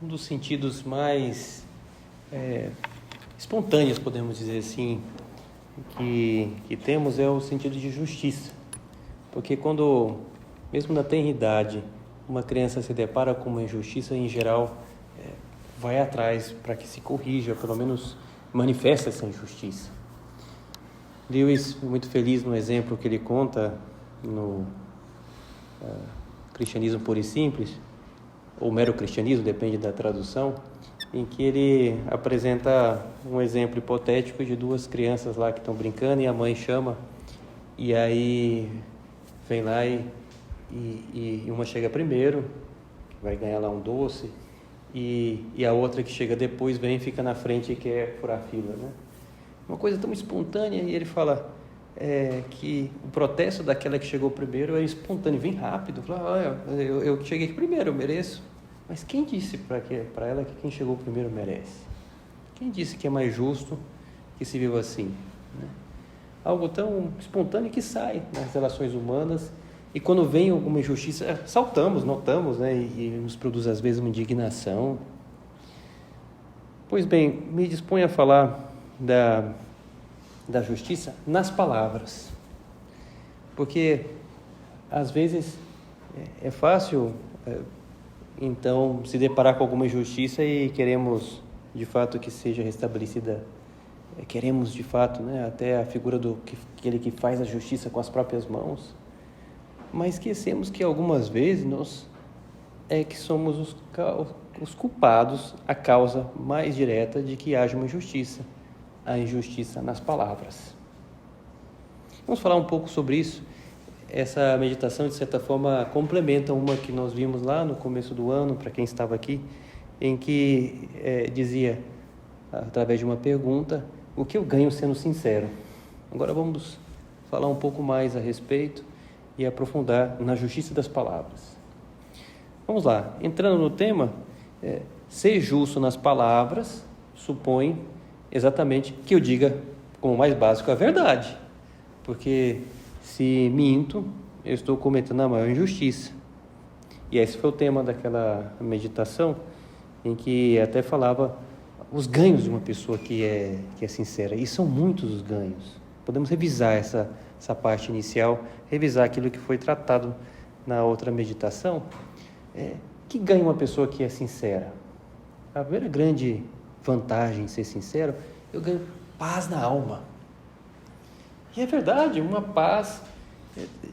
um dos sentidos mais espontâneos, podemos dizer assim, que temos é o sentido de justiça. Porque quando, mesmo na tenra idade, uma criança se depara com uma injustiça, em geral, vai atrás para que se corrija, pelo menos manifeste essa injustiça. Lewis, muito feliz no exemplo que ele conta no Cristianismo Puro e Simples, ou Mero Cristianismo, depende da tradução, em que ele apresenta um exemplo hipotético de duas crianças lá que estão brincando e a mãe chama, e aí vem lá e uma chega primeiro, vai ganhar lá um doce, e a outra que chega depois vem e fica na frente e quer furar a fila, né? Uma coisa tão espontânea, e ele fala que o protesto daquela que chegou primeiro é espontâneo, vem rápido, fala, olha, eu cheguei primeiro, eu mereço. Mas quem disse para ela que quem chegou primeiro merece? Quem disse que é mais justo que se viva assim, né? Algo tão espontâneo que sai nas relações humanas, e quando vem alguma injustiça, saltamos, notamos, né? E nos produz às vezes uma indignação. Pois bem, me disponho a falar da justiça nas palavras, porque às vezes é fácil então se deparar com alguma injustiça e queremos de fato que seja restabelecida, queremos de fato, né, até a figura aquele que faz a justiça com as próprias mãos, mas esquecemos que algumas vezes nós que somos os culpados, a causa mais direta de que haja uma injustiça, a injustiça nas palavras. Vamos falar um pouco sobre isso. Essa meditação, de certa forma, complementa uma que nós vimos lá no começo do ano, para quem estava aqui, em que dizia, através de uma pergunta, o que eu ganho sendo sincero? Agora vamos falar um pouco mais a respeito e aprofundar na justiça das palavras. Vamos lá, entrando no tema, ser justo nas palavras supõe exatamente que eu diga, como mais básico, a verdade. Porque se minto, eu estou cometendo a maior injustiça. E esse foi o tema daquela meditação, em que até falava os ganhos de uma pessoa que é sincera. E são muitos os ganhos. Podemos revisar essa parte inicial, revisar aquilo que foi tratado na outra meditação. Que ganha uma pessoa que é sincera? A primeira grande vantagem em ser sincero, eu ganho paz na alma. E é verdade, uma paz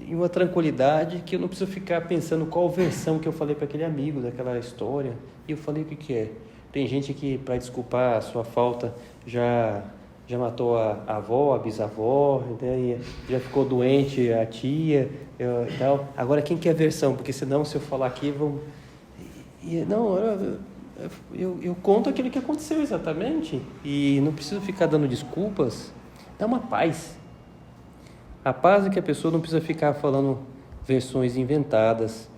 e uma tranquilidade que eu não preciso ficar pensando qual versão que eu falei para aquele amigo daquela história. E eu falei o que é. Tem gente que, para desculpar a sua falta, já matou a avó, a bisavó, né? Já ficou doente a tia e tal. Agora, quem quer a versão? Porque senão, se eu falar aqui, vão... Não, eu conto aquilo que aconteceu exatamente e não preciso ficar dando desculpas. Dá uma paz. A paz é que a pessoa não precisa ficar falando versões inventadas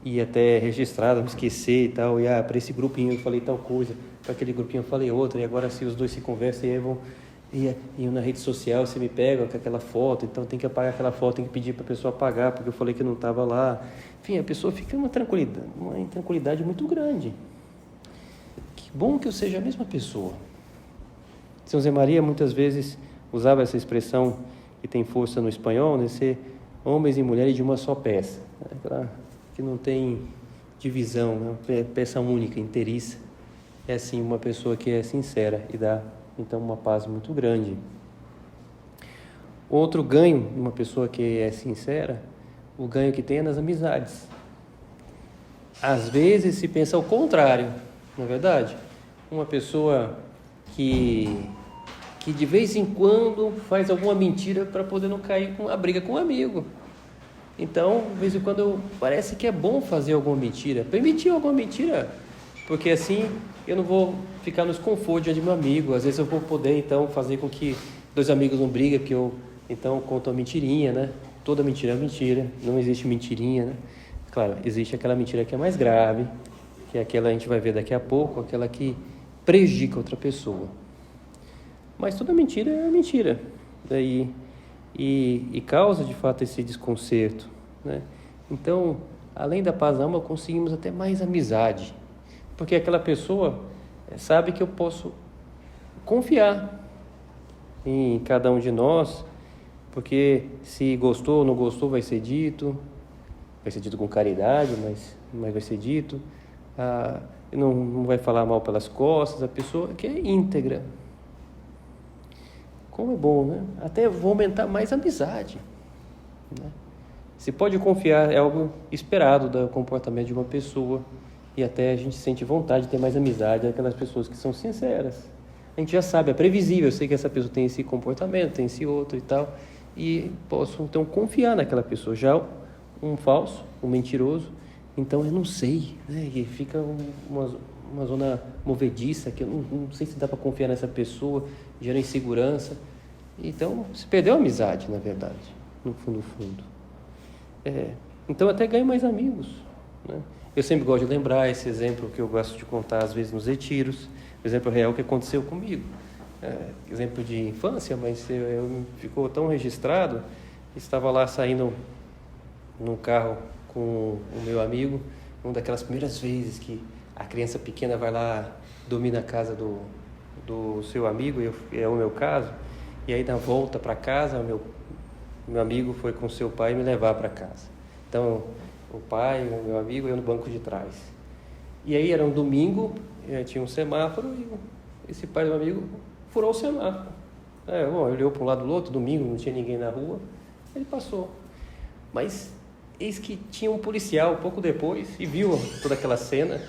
e até registradas, me esquecer e tal. E para esse grupinho eu falei tal coisa, para aquele grupinho eu falei outra, e agora se os dois se conversam e aí vão... E na rede social você me pega com aquela foto, então tem que apagar aquela foto, tem que pedir para a pessoa apagar porque eu falei que não estava lá. Enfim, a pessoa fica uma intranquilidade muito grande. Que bom que eu seja a mesma pessoa. São José Maria muitas vezes usava essa expressão que tem força no espanhol, né? Ser homens e mulheres de uma só peça, aquela que não tem divisão, né? Uma peça única, inteiriça. É assim uma pessoa que é sincera e dá então uma paz muito grande. Outro ganho de uma pessoa que é sincera, o ganho que tem é nas amizades. Às vezes se pensa o contrário, não é verdade? Uma pessoa que de vez em quando faz alguma mentira para poder não cair com a briga com um amigo. Então, de vez em quando parece que é bom fazer alguma mentira, permitir alguma mentira, porque assim eu não vou ficar nos confortos diante de meu amigo. Às vezes eu vou poder então fazer com que dois amigos não briguem, porque eu então conto uma mentirinha, né? Toda mentira é mentira, não existe mentirinha, né? Claro, existe aquela mentira que é mais grave, que é aquela que a gente vai ver daqui a pouco, aquela que prejudica outra pessoa. Mas toda mentira é mentira. Daí, e causa, de fato, esse desconcerto, né? Então, além da paz na alma, conseguimos até mais amizade. Porque aquela pessoa sabe que eu posso confiar em cada um de nós, porque se gostou ou não gostou vai ser dito com caridade, mas vai ser dito, não vai falar mal pelas costas, a pessoa que é íntegra. Como é bom, né? Até vou aumentar mais a amizade, né? Se pode confiar, é algo esperado do comportamento de uma pessoa, e até a gente sente vontade de ter mais amizade, aquelas pessoas que são sinceras. A gente já sabe, é previsível, eu sei que essa pessoa tem esse comportamento, tem esse outro e tal, e posso então confiar naquela pessoa. Já um falso, um mentiroso, então eu não sei, né? E fica uma zona movediça, que eu não sei se dá para confiar nessa pessoa, gera insegurança. Então, se perdeu a amizade, na verdade, no fundo. Então, até ganho mais amigos, né? Eu sempre gosto de lembrar esse exemplo que eu gosto de contar, às vezes, nos retiros, o exemplo real que aconteceu comigo. Exemplo de infância, mas ficou tão registrado. Estava lá saindo num carro com o meu amigo, uma daquelas primeiras vezes que a criança pequena vai lá dormir na casa do seu amigo, é o meu caso, e aí na volta para casa, meu amigo foi com seu pai me levar para casa. Então, o pai, o meu amigo, eu no banco de trás. E aí era um domingo, tinha um semáforo, e esse pai do meu amigo furou o semáforo. Olhou para um lado do outro, domingo, não tinha ninguém na rua, ele passou. Mas eis que tinha um policial pouco depois e viu toda aquela cena,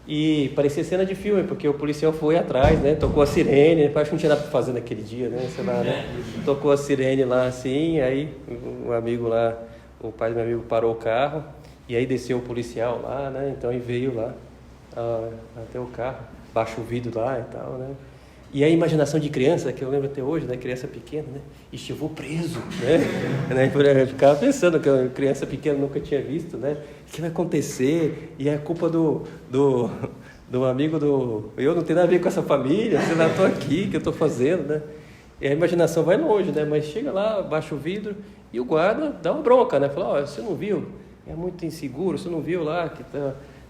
e parecia cena de filme, porque o policial foi atrás, né? Tocou a sirene, acho que não tinha nada para fazer naquele dia, né? Sei lá, né? Tocou a sirene lá assim, aí o amigo lá, o pai do meu amigo parou o carro, e aí desceu o policial lá, né? Então ele veio lá até o carro, baixa o vidro lá e tal, né? E a imaginação de criança, que eu lembro até hoje, né? Criança pequena, né? Estivou preso, né? Eu ficava pensando que a criança pequena nunca tinha visto, né? O que vai acontecer? E é culpa do amigo eu não tenho nada a ver com essa família, sei lá, estou aqui, o que eu estou fazendo, né? E a imaginação vai longe, né? Mas chega lá, baixa o vidro e o guarda dá uma bronca, né? Fala, você não viu? É muito inseguro, você não viu lá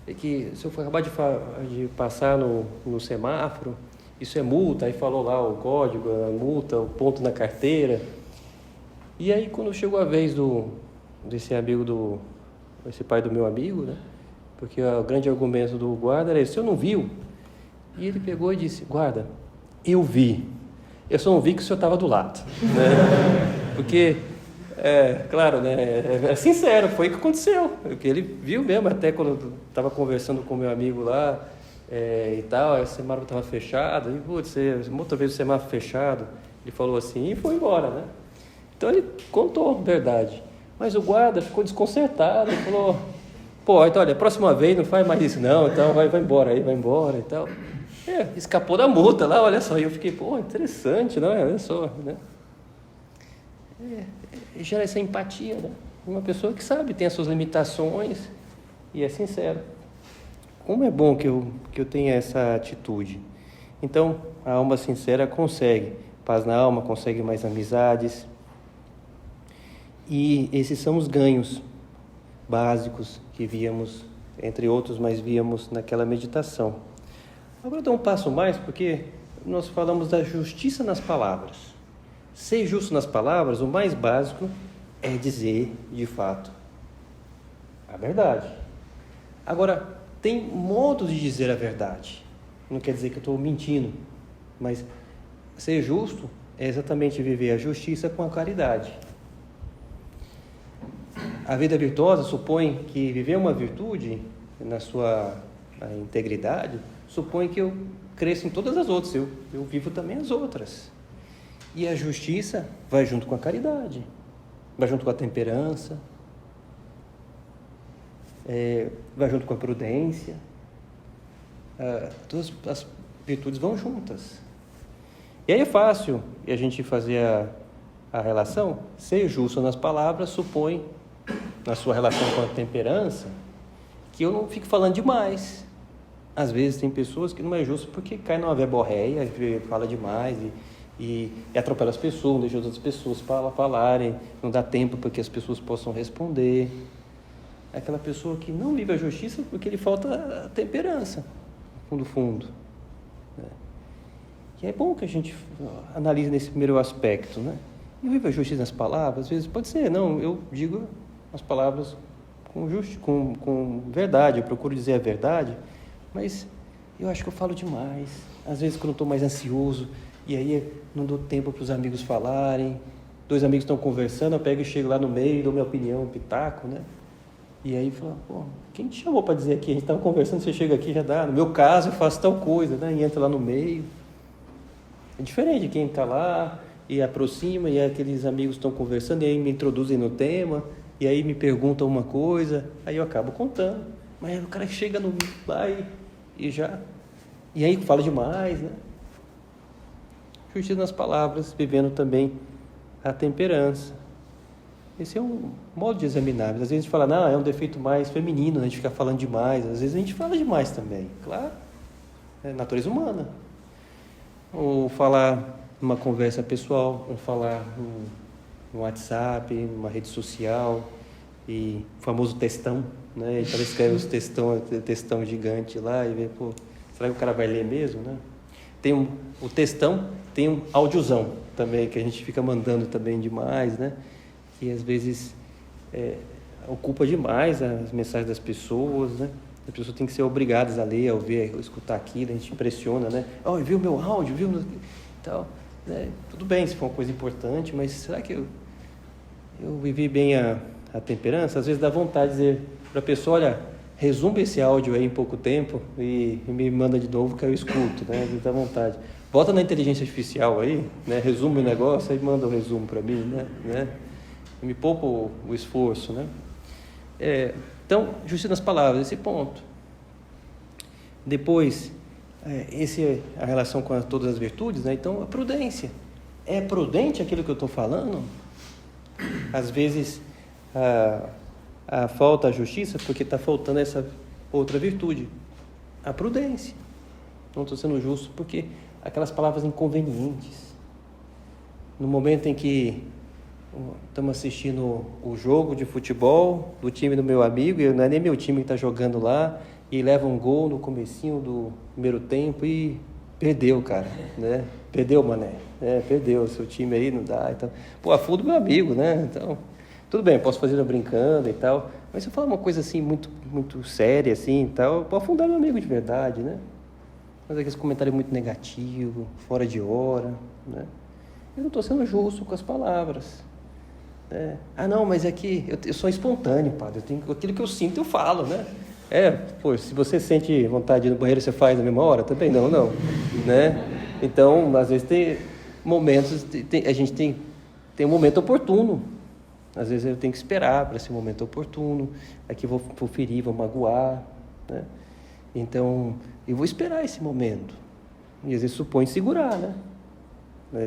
que se eu for acabar de passar no semáforo, isso é multa, aí falou lá o código, a multa, o ponto na carteira. E aí quando chegou a vez desse amigo esse pai do meu amigo, né? Porque o grande argumento do guarda era esse, você não viu? E ele pegou e disse, guarda, eu vi. Eu só não vi que o senhor estava do lado, né? Porque, claro, né? É sincero, foi o que aconteceu. Porque ele viu mesmo, até quando eu estava conversando com o meu amigo lá, e tal, o semáforo estava fechado, e outra vez o semáforo fechado, ele falou assim, e foi embora, né? Então ele contou a verdade, mas o guarda ficou desconcertado, ele falou, então olha, a próxima vez não faz mais isso não, então vai embora aí, vai embora e tal. Escapou da multa lá, olha só, e eu fiquei, interessante, não é? Olha só, né? Gera essa empatia, né? Uma pessoa que sabe, tem as suas limitações e é sincero. Como é bom que eu tenha essa atitude. Então, a alma sincera consegue paz na alma, consegue mais amizades. E esses são os ganhos básicos que víamos, entre outros, mas víamos naquela meditação. Agora eu dou um passo mais, porque nós falamos da justiça nas palavras. Ser justo nas palavras, o mais básico é dizer, de fato, a verdade. Agora, tem modos de dizer a verdade. Não quer dizer que eu estou mentindo, mas ser justo é exatamente viver a justiça com a caridade. A vida virtuosa supõe que viver uma virtude na sua integridade supõe que eu cresço em todas as outras, eu vivo também as outras. E a justiça vai junto com a caridade, vai junto com a temperança, vai junto com a prudência. Todas as virtudes vão juntas. E aí é fácil a gente fazer a relação. Ser justo nas palavras supõe, na sua relação com a temperança, que eu não fico falando demais. Às vezes tem pessoas que não é justo porque cai numa verborréia, fala demais e atropela as pessoas, não deixa as outras pessoas falarem, não dá tempo para que as pessoas possam responder. É aquela pessoa que não vive a justiça porque lhe falta a temperança. fundo. Né? E é bom que a gente analise nesse primeiro aspecto, né? E eu vivo a justiça nas palavras, às vezes pode ser, não, eu digo as palavras com verdade, eu procuro dizer a verdade, mas eu acho que eu falo demais. Às vezes quando eu estou mais ansioso, e aí não dou tempo para os amigos falarem, 2 amigos estão conversando, eu pego e chego lá no meio, dou minha opinião, um pitaco, né? E aí fala, pô, quem te chamou para dizer aqui? A gente estava conversando, você chega aqui já dá. No meu caso, eu faço tal coisa, né? E entra lá no meio. É diferente de quem está lá e aproxima, e aqueles amigos estão conversando, e aí me introduzem no tema, e aí me perguntam uma coisa, aí eu acabo contando. Mas o cara chega lá e já... E aí fala demais, né? Justiça nas palavras, vivendo também a temperança. Esse é um modo de examinar. Às vezes a gente fala, não, é um defeito mais feminino, a gente fica falando demais. Às vezes a gente fala demais também, claro. É natureza humana. Ou falar numa conversa pessoal, ou falar no WhatsApp, numa rede social, e o famoso textão, né? Então escreve os textão gigante lá e vê, pô, será que o cara vai ler mesmo, né? O textão tem um áudiozão também, que a gente fica mandando também demais, né? Que às vezes ocupa demais as mensagens das pessoas, né? As pessoas têm que ser obrigadas a ler, a ouvir, a escutar aquilo, a gente impressiona, né? Oh, viu meu áudio, viu? Tal, né? Tudo bem, se for uma coisa importante, mas será que eu vivi bem a temperança? Às vezes dá vontade de dizer para a pessoa, olha, resume esse áudio aí em pouco tempo e me manda de novo que eu escuto, né? Às vezes dá vontade. Bota na inteligência artificial aí, né? Resume o negócio, aí manda o resumo para mim, né? Me poupa o esforço, né? Então, justiça nas palavras, esse ponto. Depois, a relação com todas as virtudes, né? Então, a prudência. É prudente aquilo que eu estou falando? Às vezes, falta a justiça porque está faltando essa outra virtude, a prudência. Não estou sendo justo porque aquelas palavras inconvenientes. No momento em que estamos assistindo o jogo de futebol do time do meu amigo, e não é nem meu time que está jogando lá, e leva um gol no comecinho do primeiro tempo e perdeu, cara, né? Perdeu, mané, perdeu, seu time aí não dá, então, pô, afunda o meu amigo, né? Então, tudo bem, posso fazer brincando e tal, mas se eu falar uma coisa assim, muito, muito séria, assim, e tal, eu posso afundar meu amigo de verdade, né? Mas aqueles comentários muito negativos, fora de hora, né? Eu não estou sendo justo com as palavras. Ah, não, mas é que eu sou espontâneo, padre. Aquilo que eu sinto, eu falo, né? Pô, se você sente vontade de ir no banheiro, você faz na mesma hora? Também não, né? Então, às vezes tem momentos, a gente tem um momento oportuno. Às vezes eu tenho que esperar para esse momento oportuno. Aqui vou ferir, vou magoar, né? Então, eu vou esperar esse momento. E às vezes supõe segurar, né?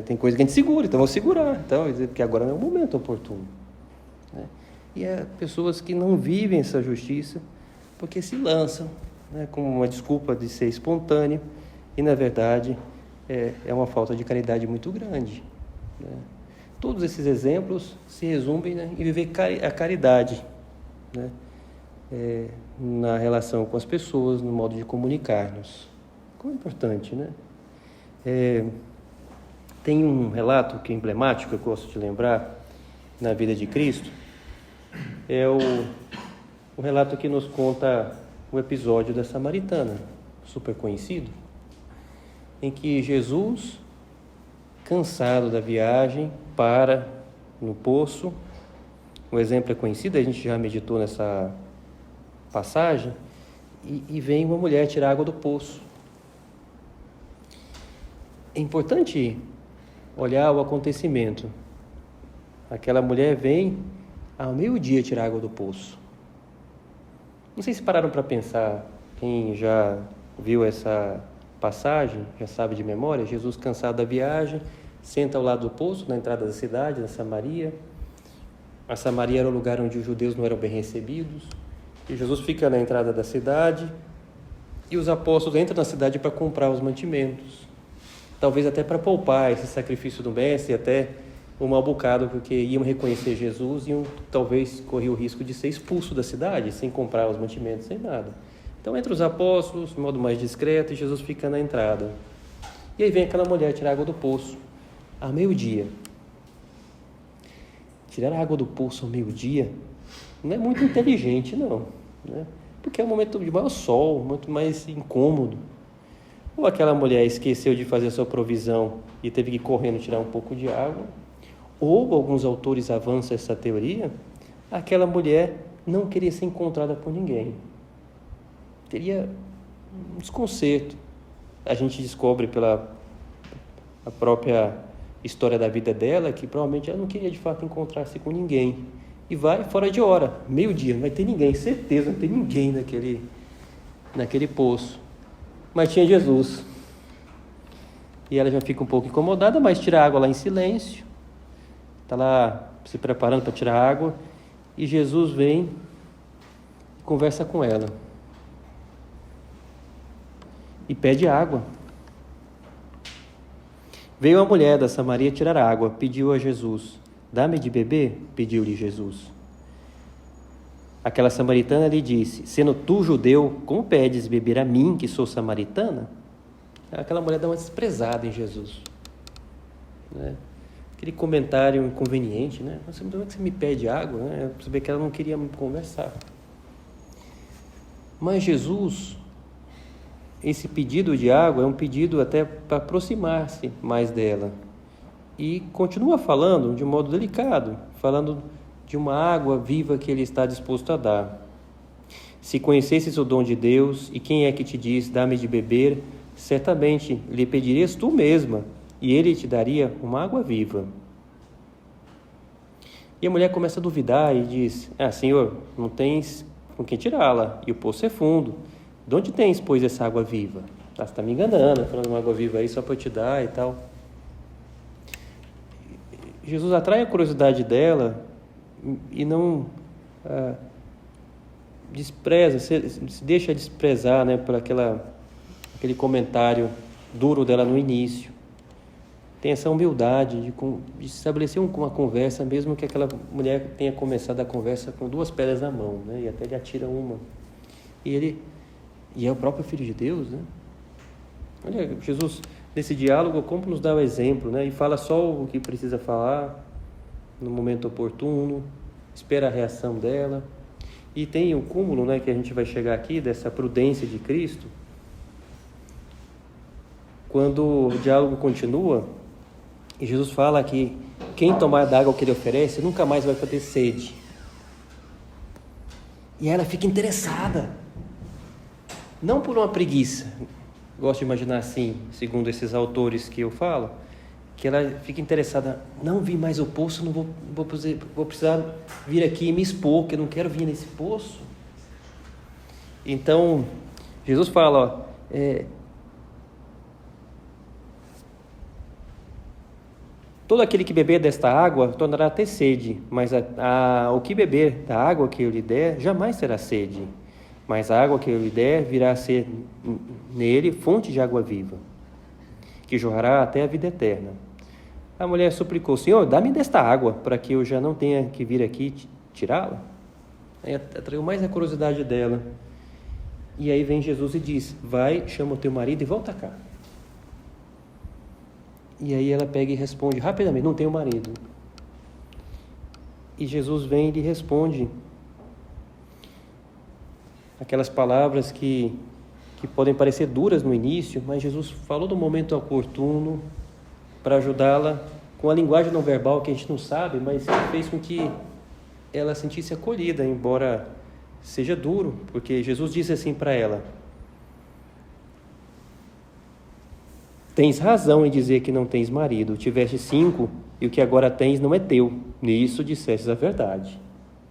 Tem coisa que a gente segura, então eu vou segurar. Então, porque agora não é o momento oportuno, né? E pessoas que não vivem essa justiça porque se lançam, né, com uma desculpa de ser espontâneo e, na verdade, é uma falta de caridade muito grande, né? Todos esses exemplos se resumem, né, em viver a caridade, né, na relação com as pessoas, no modo de comunicar-nos. Como é importante, né? Tem um relato que é emblemático, que eu gosto de lembrar, na vida de Cristo. É o relato que nos conta o episódio da Samaritana, super conhecido, em que Jesus, cansado da viagem, para no poço. O exemplo é conhecido, a gente já meditou nessa passagem, e vem uma mulher tirar água do poço. É importante olhar o acontecimento. Aquela mulher vem ao meio-dia tirar água do poço. Não sei se pararam para pensar, quem já viu essa passagem, já sabe de memória, Jesus cansado da viagem, senta ao lado do poço, na entrada da cidade, na Samaria. A Samaria era o lugar onde os judeus não eram bem recebidos. E Jesus fica na entrada da cidade e os apóstolos entram na cidade para comprar os mantimentos. Talvez até para poupar esse sacrifício do mestre, até um mau bocado, porque iam reconhecer Jesus e talvez correr o risco de ser expulso da cidade, sem comprar os mantimentos, sem nada. Então entra os apóstolos, de modo mais discreto, e Jesus fica na entrada. E aí vem aquela mulher tirar água do poço, a meio-dia. Tirar a água do poço ao meio-dia não é muito inteligente, não, né? Porque é um momento de maior sol, muito mais incômodo. Ou aquela mulher esqueceu de fazer a sua provisão e teve que ir correndo tirar um pouco de água. Ou, alguns autores avançam essa teoria, aquela mulher não queria ser encontrada por ninguém. Teria um desconcerto. A gente descobre pela a própria história da vida dela que provavelmente ela não queria de fato encontrar-se com ninguém. E vai fora de hora, meio-dia, não vai ter ninguém, certeza, não tem ninguém naquele poço. Mas tinha Jesus. E ela já fica um pouco incomodada, mas tira a água lá em silêncio. Está lá se preparando para tirar a água. E Jesus vem e conversa com ela. E pede água. Veio a mulher da Samaria tirar água, pediu a Jesus. Dá-me de beber? Pediu-lhe Jesus. Aquela samaritana lhe disse, sendo tu judeu, como pedes beber a mim, que sou samaritana? Aquela mulher dá uma desprezada em Jesus, né? Aquele comentário inconveniente, né? Como é que você me pede água? Né? Você vê que ela não queria conversar. Mas Jesus, esse pedido de água é um pedido até para aproximar-se mais dela. E continua falando de um modo delicado, falando de uma água viva que ele está disposto a dar. Se conhecesses o dom de Deus, e quem é que te diz, dá-me de beber, certamente lhe pedirias tu mesma, e ele te daria uma água viva. E a mulher começa a duvidar e diz, Senhor, não tens com quem tirá-la, e o poço é fundo. De onde tens, pois, essa água viva? Você está me enganando, falando uma água viva aí só para eu te dar e tal. Jesus atrai a curiosidade dela e não despreza, se deixa desprezar, né, por aquele comentário duro dela no início. Tem essa humildade de estabelecer uma conversa, mesmo que aquela mulher tenha começado a conversa com 2 pedras na mão, né, e até ele atira uma. E é o próprio Filho de Deus, né? Olha, Jesus, nesse diálogo, como nos dá o exemplo, né? E fala só o que precisa falar, no momento oportuno, espera a reação dela. E tem o cúmulo, né, que a gente vai chegar aqui, dessa prudência de Cristo. Quando o diálogo continua, e Jesus fala que quem tomar da água que ele oferece, nunca mais vai ter sede. E ela fica interessada. Não por uma preguiça, gosto de imaginar assim, segundo esses autores que eu falo, que ela fica interessada, não vi mais o poço, não vou precisar vir aqui e me expor, porque eu não quero vir nesse poço. Então, Jesus fala, todo aquele que beber desta água tornará a ter sede, mas o que beber da água que eu lhe der, jamais terá sede. Mas a água que eu lhe der virá a ser nele fonte de água viva, que jorrará até a vida eterna. A mulher suplicou, Senhor, dá-me desta água, para que eu já não tenha que vir aqui tirá-la. Aí atraiu mais a curiosidade dela. E aí vem Jesus e diz, vai, chama o teu marido e volta cá. E aí ela pega e responde rapidamente, não tenho marido. E Jesus vem e lhe responde aquelas palavras que podem parecer duras no início, mas Jesus falou do momento oportuno para ajudá-la com a linguagem não verbal que a gente não sabe, mas fez com que ela sentisse acolhida, embora seja duro, porque Jesus disse assim para ela, tens razão em dizer que não tens marido, tiveste 5 e o que agora tens não é teu, nisso dissestes a verdade.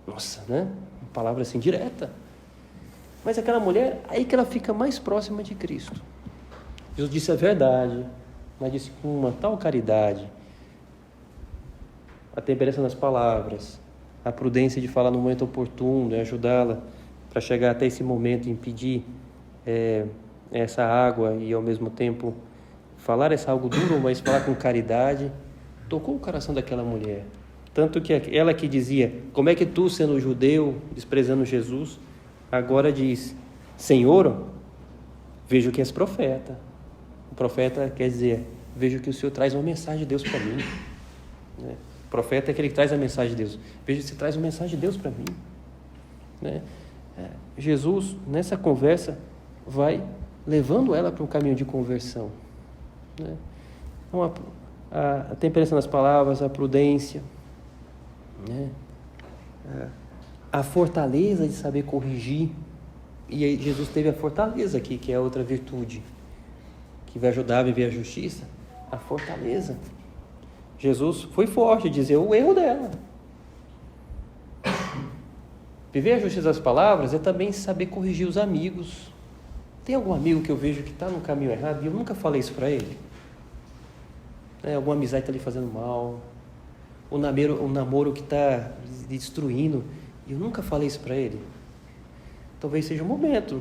Nossa, né? Uma palavra assim direta. Mas aquela mulher, aí que ela fica mais próxima de Cristo. Jesus disse a verdade, mas disse com uma tal caridade, a temperança nas palavras, a prudência de falar no momento oportuno, ajudá-la para chegar até esse momento, impedir essa água e ao mesmo tempo falar essa algo duro, mas falar com caridade, tocou o coração daquela mulher. Tanto que ela que dizia, como é que tu, sendo judeu, desprezando Jesus, agora diz, Senhor, vejo que és profeta. O profeta quer dizer, vejo que o Senhor traz uma mensagem de Deus para mim. Né? O profeta é aquele que traz a mensagem de Deus. Vejo que você traz uma mensagem de Deus para mim. Né? Jesus, nessa conversa, vai levando ela para um caminho de conversão. Né? Então, a temperança nas palavras, a prudência, né? A fortaleza de saber corrigir. E aí Jesus teve a fortaleza aqui, que é outra virtude, que vai ajudar a viver a justiça. A fortaleza. Jesus foi forte, dizer o erro dela. Viver a justiça das palavras é também saber corrigir os amigos. Tem algum amigo que eu vejo que está no caminho errado e eu nunca falei isso para ele? Alguma amizade está lhe fazendo mal, um namoro que está destruindo, e eu nunca falei isso para ele. Talvez seja um momento,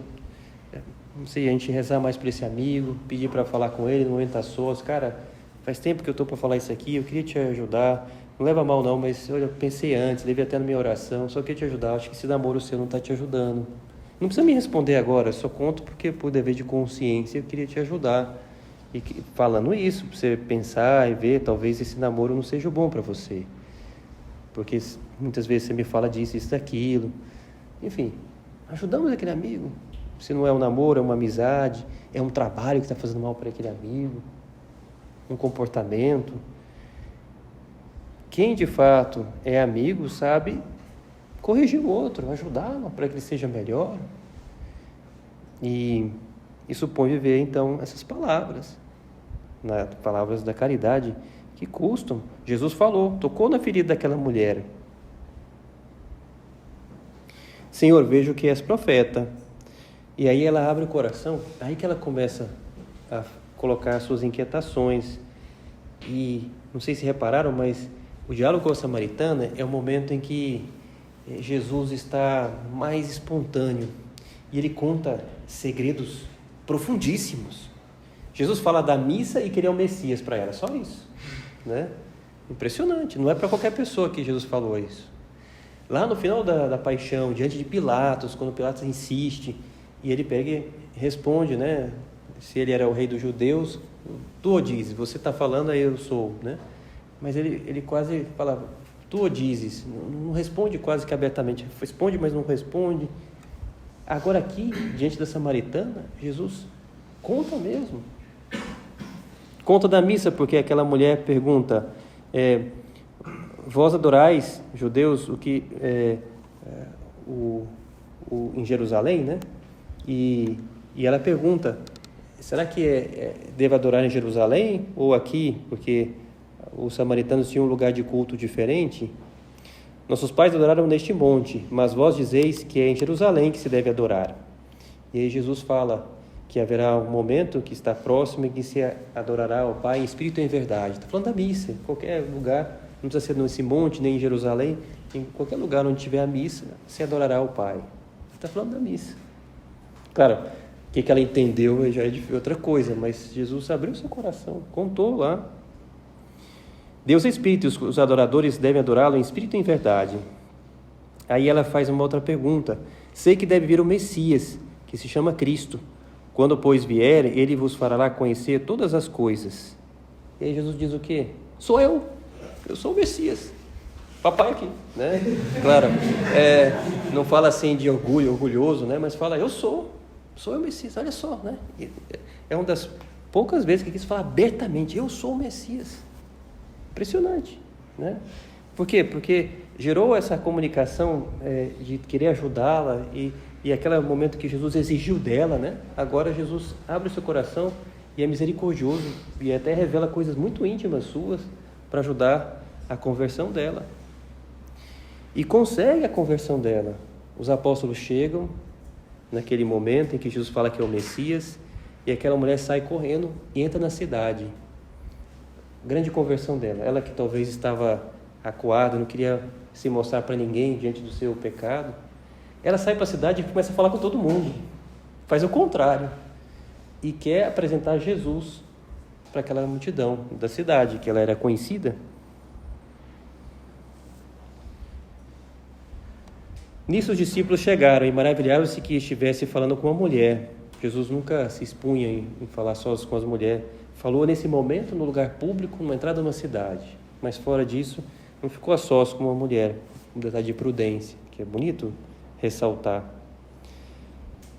não sei, a gente rezar mais para esse amigo, pedir para falar com ele no momento a sós. Cara, faz tempo que eu estou para falar isso aqui, eu queria te ajudar, não leva mal não, mas olha, eu pensei antes, levei até na minha oração, só queria te ajudar, acho que esse namoro seu não está te ajudando. Não precisa me responder agora, só conto porque por dever de consciência eu queria te ajudar. E falando isso, para você pensar e ver, talvez esse namoro não seja bom para você. Porque muitas vezes você me fala disso, isso, daquilo. Enfim, ajudamos aquele amigo. Se não é um namoro, é uma amizade, é um trabalho que está fazendo mal para aquele amigo, um comportamento. Quem de fato é amigo sabe corrigir o outro, ajudá-lo para que ele seja melhor. E supõe viver, então, essas palavras, palavras da caridade, que custam. Jesus falou, tocou na ferida daquela mulher. Senhor, vejo que és profeta. E aí ela abre o coração, aí que ela começa a colocar suas inquietações. E, não sei se repararam, mas o diálogo com a samaritana é o momento em que Jesus está mais espontâneo. E ele conta segredos profundíssimos. Jesus fala da missa e que ele é o Messias para ela, só isso, né? Impressionante, não é para qualquer pessoa que Jesus falou isso. Lá no final da paixão, diante de Pilatos, quando Pilatos insiste, e ele pega e responde, né? Se ele era o rei dos judeus, tu o dizes, você está falando, aí eu sou, né? Mas ele quase fala, tu o dizes, não responde quase que abertamente, responde, mas não responde. Agora aqui, diante da samaritana, Jesus conta mesmo. Conta da missa, porque aquela mulher pergunta, vós adorais, judeus, o que em Jerusalém, né? E ela pergunta, será que devo adorar em Jerusalém ou aqui? Porque os samaritanos tinham um lugar de culto diferente. Nossos pais adoraram neste monte, mas vós dizeis que é em Jerusalém que se deve adorar. E aí Jesus fala que haverá um momento que está próximo em que se adorará ao Pai em espírito e em verdade. Está falando da missa, em qualquer lugar, não precisa ser nesse monte, nem em Jerusalém, em qualquer lugar onde tiver a missa, se adorará ao Pai. Está falando da missa. Claro, o que ela entendeu já é outra coisa, mas Jesus abriu seu coração, contou lá. Deus é Espírito, os adoradores devem adorá-lo em espírito e em verdade. Aí ela faz uma outra pergunta. Sei que deve vir o Messias, que se chama Cristo. Quando, pois, vier, ele vos fará conhecer todas as coisas. E aí Jesus diz o quê? Sou eu sou o Messias. Papai aqui, né? Claro, não fala assim de orgulhoso, né? Mas fala, sou o Messias, olha só, né? É uma das poucas vezes que quis falar abertamente, eu sou o Messias. Impressionante, né? Por quê? Porque gerou essa comunicação de querer ajudá-la e aquele momento que Jesus exigiu dela, né? Agora Jesus abre o seu coração e é misericordioso e até revela coisas muito íntimas suas para ajudar a conversão dela. E consegue a conversão dela. Os apóstolos chegam naquele momento em que Jesus fala que é o Messias e aquela mulher sai correndo e entra na cidade. Grande conversão dela. Ela que talvez estava acuada, não queria se mostrar para ninguém diante do seu pecado. Ela sai para a cidade e começa a falar com todo mundo. Faz o contrário. E quer apresentar Jesus para aquela multidão da cidade, que ela era conhecida. Nisso os discípulos chegaram e maravilharam-se que estivesse falando com uma mulher. Jesus nunca se expunha em falar só com as mulheres. Falou nesse momento no lugar público, numa entrada de uma cidade. Mas fora disso, não ficou a sós com uma mulher. Um detalhe de prudência, que é bonito ressaltar.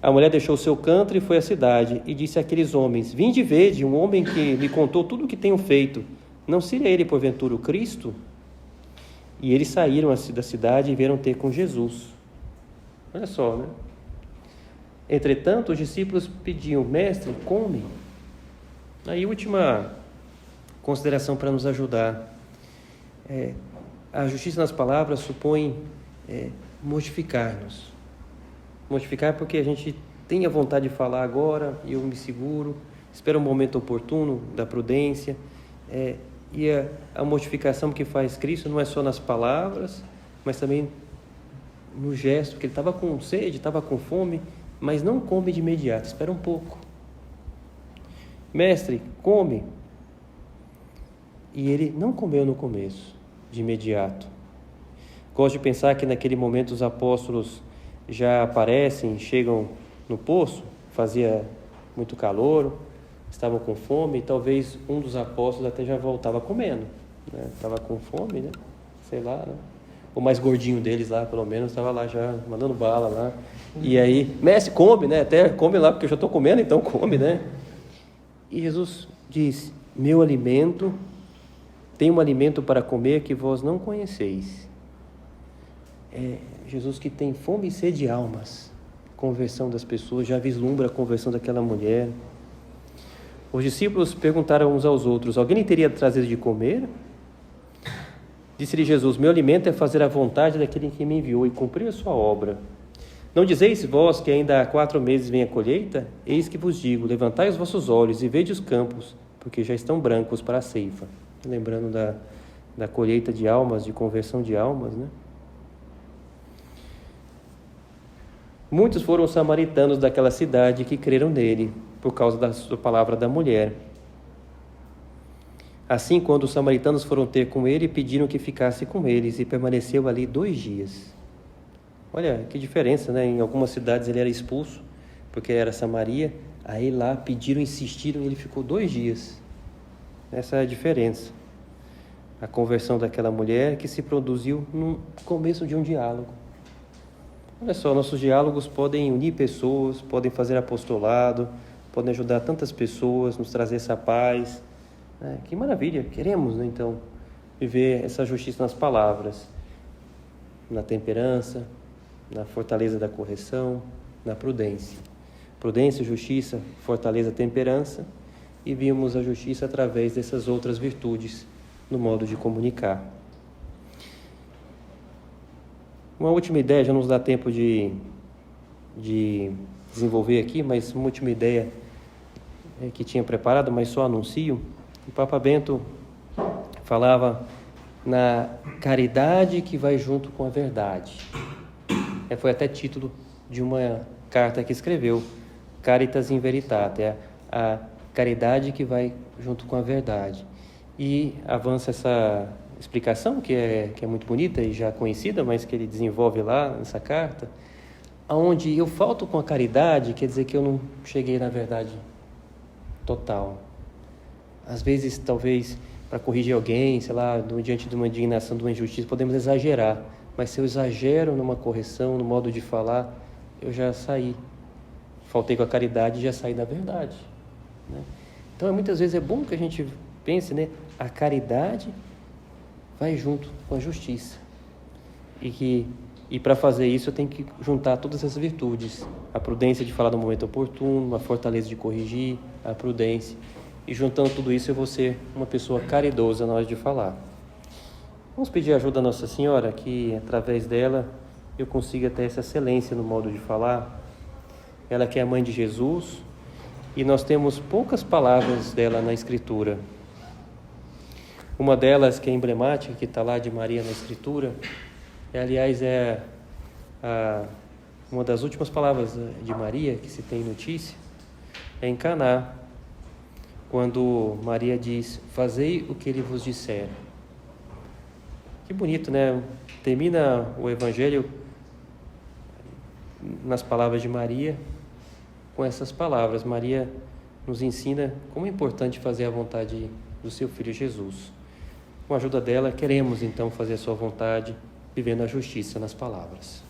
A mulher deixou o seu canto e foi à cidade e disse àqueles homens: vinde e vede um homem que me contou tudo o que tenho feito. Não seria ele, porventura, o Cristo? E eles saíram da cidade e vieram ter com Jesus. Olha só, né? Entretanto, os discípulos pediam: mestre, come. Aí, última consideração para nos ajudar. A justiça nas palavras supõe mortificar-nos. Mortificar porque a gente tem a vontade de falar agora e eu me seguro, espero um momento oportuno da prudência. E a mortificação que faz Cristo não é só nas palavras, mas também no gesto, porque ele estava com sede, estava com fome, mas não come de imediato, espera um pouco. Mestre, come. E ele não comeu no começo, de imediato. Gosto de pensar que naquele momento os apóstolos já aparecem, chegam no poço, fazia muito calor, estavam com fome, e talvez um dos apóstolos até já voltava comendo, né? Estava com fome, né? Sei lá, né? O mais gordinho deles lá, pelo menos, estava lá já mandando bala lá. E aí, mestre, come, né? Até come lá, porque eu já estou comendo, então come, né? E Jesus diz: meu alimento, tenho um alimento para comer que vós não conheceis. Jesus que tem fome e sede de almas. Conversão das pessoas, já vislumbra a conversão daquela mulher. Os discípulos perguntaram uns aos outros: alguém lhe teria trazido de comer? Disse-lhe Jesus: meu alimento é fazer a vontade daquele que me enviou e cumprir a sua obra. Não dizeis vós que ainda há 4 meses vem a colheita? Eis que vos digo: levantai os vossos olhos e vede os campos, porque já estão brancos para a ceifa. Lembrando da colheita de almas, de conversão de almas, né? Muitos foram os samaritanos daquela cidade que creram nele, por causa da sua palavra da mulher. Assim, quando os samaritanos foram ter com ele, pediram que ficasse com eles, e permaneceu ali 2 dias. Olha que diferença, né? Em algumas cidades ele era expulso, porque era Samaria, aí lá pediram, insistiram, e ele ficou 2 dias. Essa é a diferença. A conversão daquela mulher que se produziu no começo de um diálogo. Olha só, nossos diálogos podem unir pessoas, podem fazer apostolado, podem ajudar tantas pessoas, nos trazer essa paz. Que maravilha! Queremos, né, então, viver essa justiça nas palavras, na temperança, na fortaleza da correção, na prudência. Prudência, justiça, fortaleza, temperança, e vimos a justiça através dessas outras virtudes no modo de comunicar. Uma última ideia, já não nos dá tempo de desenvolver aqui, mas uma última ideia que tinha preparado, mas só anuncio. O Papa Bento falava na caridade que vai junto com a verdade. Foi até título de uma carta que escreveu, Caritas in Veritate, a caridade que vai junto com a verdade. E avança essa explicação, que é muito bonita e já conhecida, mas que ele desenvolve lá nessa carta, onde eu falto com a caridade, quer dizer que eu não cheguei na verdade total. Às vezes, talvez, para corrigir alguém, sei lá, diante de uma indignação, de uma injustiça, podemos exagerar, mas se eu exagero numa correção, no modo de falar, eu já saí. Faltei com a caridade e já saí da verdade, né? Então, muitas vezes é bom que a gente pense, né? A caridade vai junto com a justiça. E para fazer isso eu tenho que juntar todas essas virtudes. A prudência de falar no momento oportuno, a fortaleza de corrigir, a prudência. E juntando tudo isso eu vou ser uma pessoa caridosa na hora de falar. Vamos pedir ajuda a Nossa Senhora, que através dela eu consiga ter essa excelência no modo de falar. Ela que é a mãe de Jesus, e nós temos poucas palavras dela na Escritura. Uma delas, que é emblemática, que está lá de Maria na Escritura, aliás, uma das últimas palavras de Maria que se tem notícia, é em Caná, quando Maria diz: fazei o que ele vos disser. Que bonito, né? Termina o Evangelho nas palavras de Maria, com essas palavras. Maria nos ensina como é importante fazer a vontade do seu Filho Jesus. Com a ajuda dela, queremos então fazer a sua vontade, vivendo a justiça nas palavras.